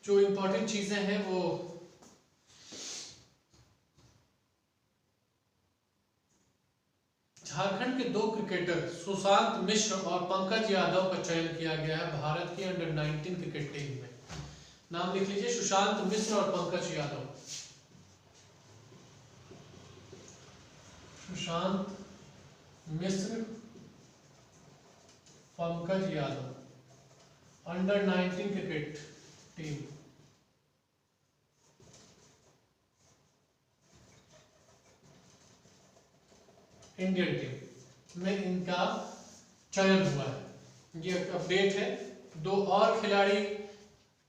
जो इंपॉर्टेंट चीजें हैं वो झारखंड के 2 क्रिकेटर सुशांत मिश्र और पंकज यादव का चयन किया गया है भारत की अंडर 19 क्रिकेट टीम में। नाम लिख लीजिए, सुशांत मिश्र और Pankaj Yadav. Sushant Mishra, Pankaj Yadav, under 19 cricket team. Indian team में इनका चयन हुआ है। ये अपडेट है। 2 और खिलाड़ी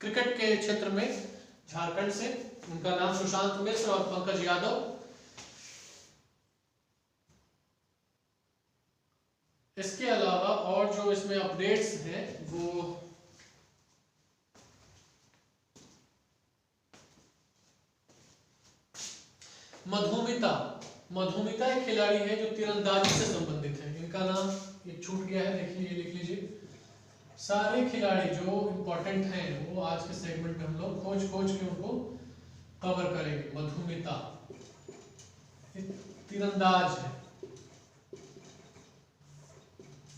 क्रिकेट के क्षेत्र में झारखंड से, उनका नाम सुशांत मिश्र और पंकज यादव। इसके अलावा और जो इसमें अपडेट्स हैं वो मधुमिता, मधुमिता एक खिलाड़ी है जो तीरंदाजी से संबंधित है। इनका नाम ये छूट गया है, देख लीजिए, लिख लीजिए। सारे खिलाड़ी जो इम्पोर्टेंट हैं वो आज के सेगमेंट में हम लोग खोज के उनको कवर करेंगे। मधुमिता तीरंदाज है,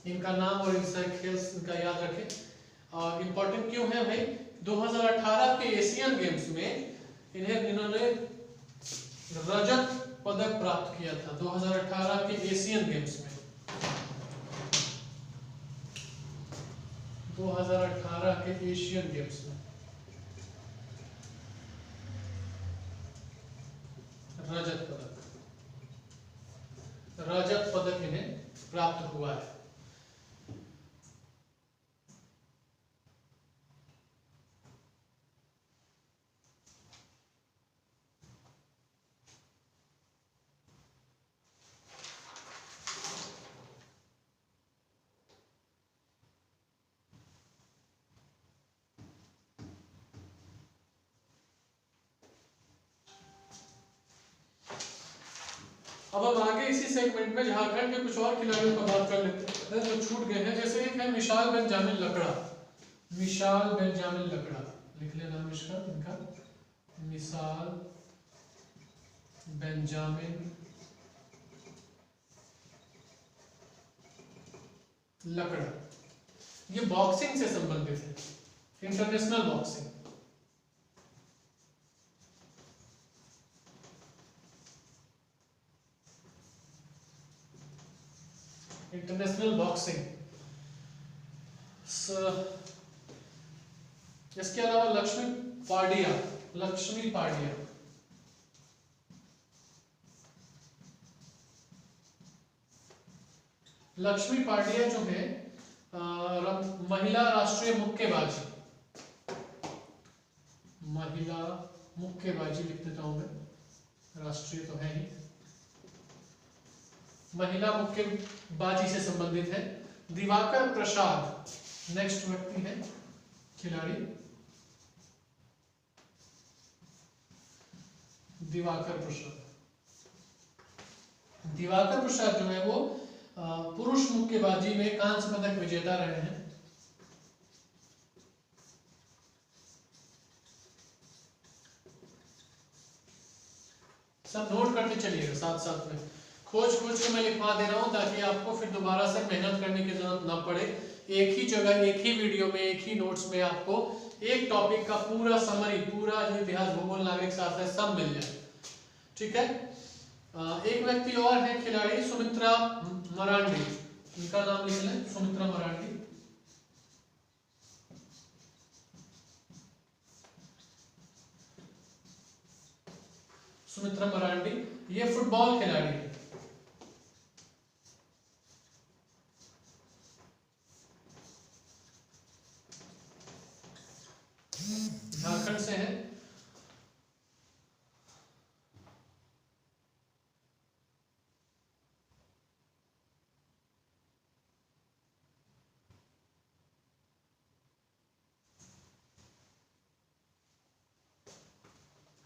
इनका नाम और इनका खेल इनका याद रखें। और इम्पोर्टेंट क्यों है भाई, 2018 के एशियन गेम्स में इन्होंने रजत पदक प्राप्त किया था। 2018 के एशियन गेम्स में, 2018 के एशियन गेम्स में रजत पदक इन्हें प्राप्त हुआ है। अब हम आगे इसी सेगमेंट में झारखंड के कुछ और खिलाड़ियों का बात कर लेते हैं जो छूट गए हैं। जैसे एक है मिसाल बेंजामिन लकड़ा, मिसाल बेंजामिन लकड़ा, लिख लेना इसका, इनका मिसाल बेंजामिन लकड़ा, ये बॉक्सिंग से संबंधित है, इंटरनेशनल बॉक्सिंग। International boxing. इसके अलावा लक्ष्मी पाडिया, लक्ष्मी पाडिया, लक्ष्मी पाडिया जो है महिला राष्ट्रीय मुक्केबाजी, महिला मुक्केबाजी लिख देता हूं मैं, राष्ट्रीय तो है ही, महिला मुक्केबाजी से संबंधित है। दिवाकर प्रसाद नेक्स्ट व्यक्ति है खिलाड़ी, दिवाकर प्रसाद। दिवाकर प्रसाद जो है वो पुरुष मुक्केबाजी में कांस्य पदक विजेता रहे हैं। सब नोट करते चलिएगा साथ साथ में, खोज के मैं लिखवा दे रहा हूं ताकि आपको फिर दोबारा से मेहनत करने की जरूरत ना पड़े। एक ही जगह, एक ही वीडियो में, एक ही नोट्स में आपको एक टॉपिक का पूरा समरी, पूरा जो इतिहास, भूगोल, नागरिक शास्त्र सब मिल जाए। ठीक है। एक व्यक्ति और है खिलाड़ी, सुमित्रा मरांडी, इनका नाम लिख लें, सुमित्रा मरांडी। सुमित्रा मरांडी ये फुटबॉल खिलाड़ी है, झारखंड से है।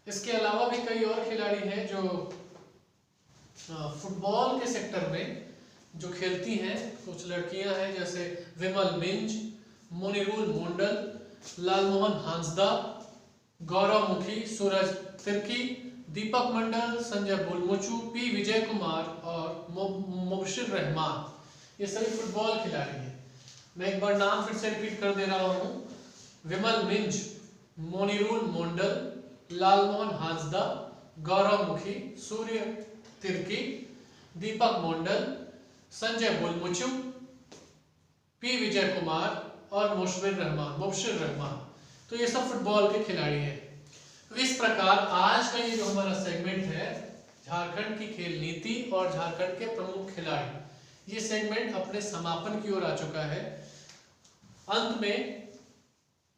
इसके अलावा भी कई और खिलाड़ी हैं जो फुटबॉल के सेक्टर में जो खेलती हैं। कुछ लड़कियां हैं जैसे विमल मिंज, मोनिरुल मोंडल, लालमोहन हांसदा, गौरव मुखी, सूरज तिर्की, दीपक मंडल, संजय बुलमुचू, पी विजय कुमार और मुबशिर रहमान, ये सभी फुटबॉल खिलाड़ी हैं। मैं एक बार नाम फिर से रिपीट कर दे रहा हूं, विमल मिंज, मोनिरुल मोंडल, लालमोहन हांसदा, गौरव मुखी, सूर्य तिर्की, दीपक मंडल, संजय बुलमुचू, पी विजय कुमार और मुबशिर रहमान। तो ये सब फुटबॉल के खिलाड़ी हैं। तो इस प्रकार आज का ये जो हमारा सेगमेंट है, झारखंड की खेल नीति और झारखंड के प्रमुख खिलाड़ी, ये सेगमेंट अपने समापन की ओर आ चुका है। अंत में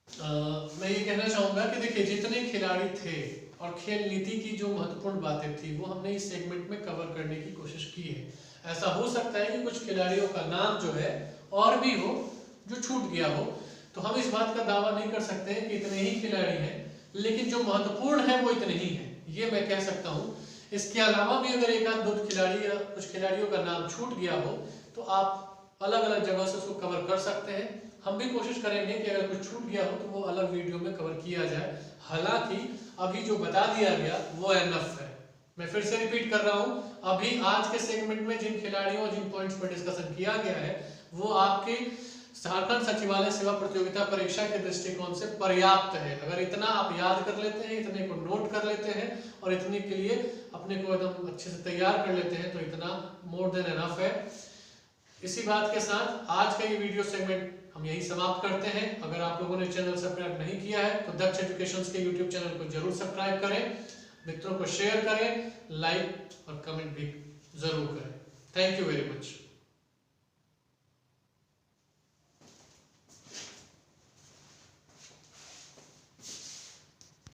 मैं ये कहना चाहूंगा कि देखिए, जितने खिलाड़ी थे और खेल नीति की जो महत्वपूर्ण बातें थी वो हमने इस सेगमेंट में कवर करने की कोशिश की है। ऐसा हो सकता है कि कुछ खिलाड़ियों का नाम जो है और भी हो जो छूट गया हो, तो हम इस बात का दावा नहीं कर सकते हैं कि इतने ही खिलाड़ी हैं, लेकिन जो महत्वपूर्ण है वो इतने ही हैं, ये मैं कह सकता हूँ। इसके अलावा भी अगर एक आध दो खिलाड़ी या कुछ खिलाड़ियों का नाम छूट गया हो तो आप अलग अलग जगह से उसको कवर कर सकते हैं। हम भी कोशिश करेंगे कि अगर कुछ छूट गया हो तो वो अलग वीडियो में कवर किया जाए। हालांकि अभी जो बता दिया गया वो एनफ है। मैं फिर से रिपीट कर रहा हूं, अभी आज के सेगमेंट में जिन खिलाड़ियों और जिन पॉइंट्स पर डिस्कशन किया गया है वो आपके झारखंड सचिवालय सेवा प्रतियोगिता परीक्षा के दृष्टिकोण से पर्याप्त है। अगर इतना आप याद कर लेते हैं, इतने को नोट कर लेते हैं और इतने के लिए अपने को एकदम अच्छे से तैयार कर लेते हैं तो इतना मोर देन एनफ है। इसी बात के साथ आज का ये वीडियो सेगमेंट हम यही समाप्त करते हैं। अगर आप लोगों ने चैनल सब्सक्राइब नहीं किया है तो दक्ष एजुकेशन के यूट्यूब चैनल को जरूर सब्सक्राइब करें, मित्रों को शेयर करें, लाइक और कमेंट भी जरूर करें। Thank you very much.